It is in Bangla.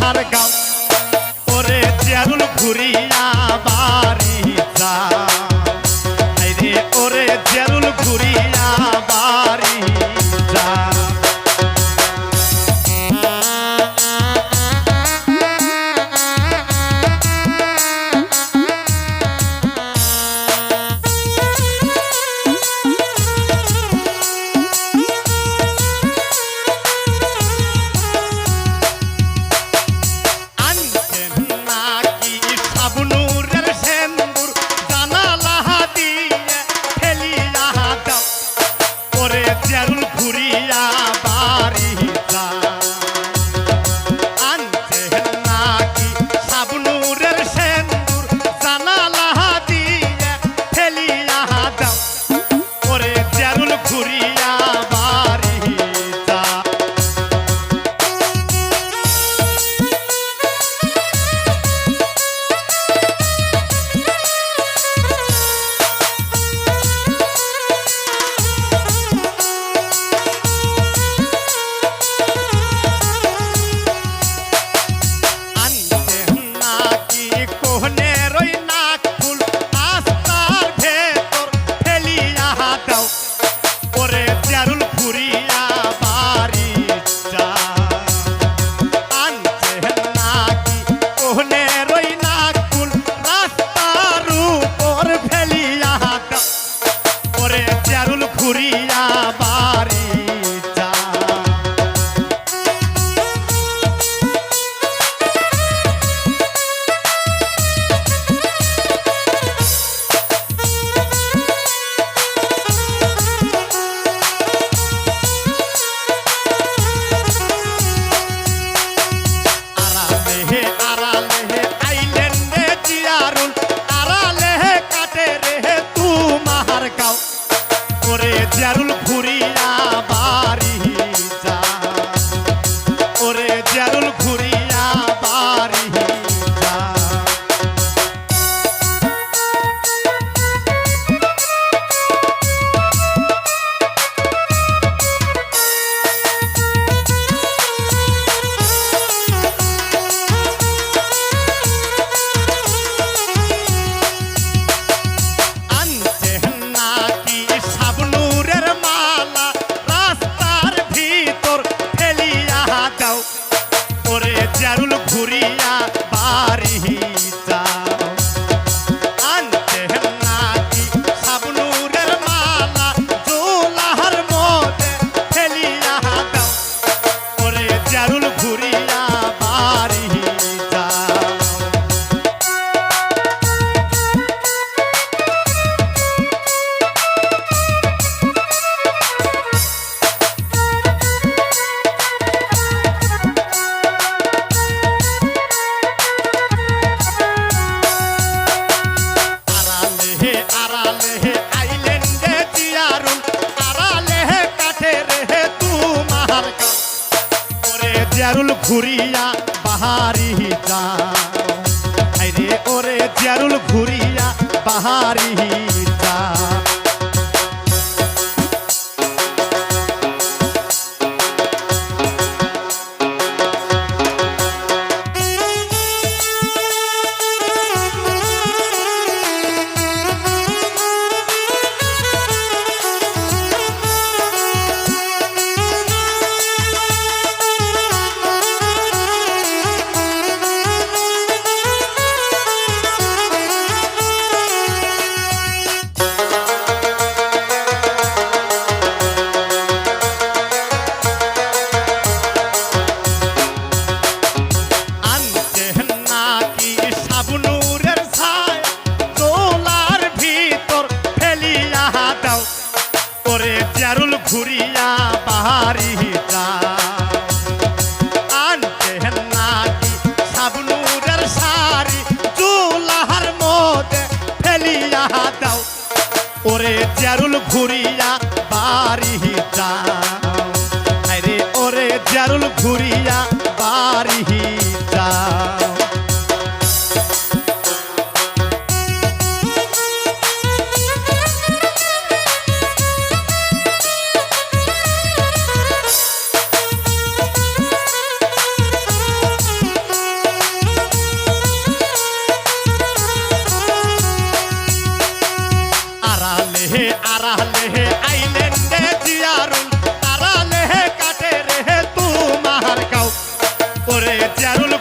বাহার গাও ওরে জিয়ারুল ঘুরিয়া বাড়ি যা রে ওরে জিয়ারুল ঘুরিয়া বাড়ি যা জিয়ারুল ঘুরিয়া বাড়ি যা আনতে নাকি সাবনুরের সেন্দুর জানালা দিয়ে ফেলিয়া দাও ওরে জিয়ারুল ঘুরিয়া বাড়ি যা জিয়ারুল ঘুরিয়া বাড়ি যা আনতে নাকি কোহনের ওই নাকফুল রাস্তার উপর ফেলিয়া দাও ওরে জিয়ারুল ঘুরিয়া বাড়ি যা জিয়ারুল ঘুরিয়া বাড়ি যা ওরে জিয়ারুল ঘুরিয়া বাড়ি যা জিয়ারুল ঘুরিয়া বাড়ি যাও আনতে নাকি সাবনুরের মালা জোলাহার মধ্যে ফেলিয়া দাও ওরে জিয়ারুল ঘুরিয়া বাড়ি যাও জিয়ারুল ঘুরিয়া বাহারি যাও রে ওরে জিয়ারুল ঘুরিয়া বাহারি যাও জিয়ারুল ঘুরিয়া বাহারি যাও আনতে নাকি সাবনুরের শাড়ি জোলাহার মধ্যে ফেলিয়া দাও ওরে জিয়ারুল ঘুরিয়া বাড়ি যাও রে ওরে জিয়ারুল ঘুরিয়া বাড়ি যাও তারালে আইল্যান্ডে জিয়ারুল তারালে কাটে রে তোমার গাও ওরে জিয়ারুল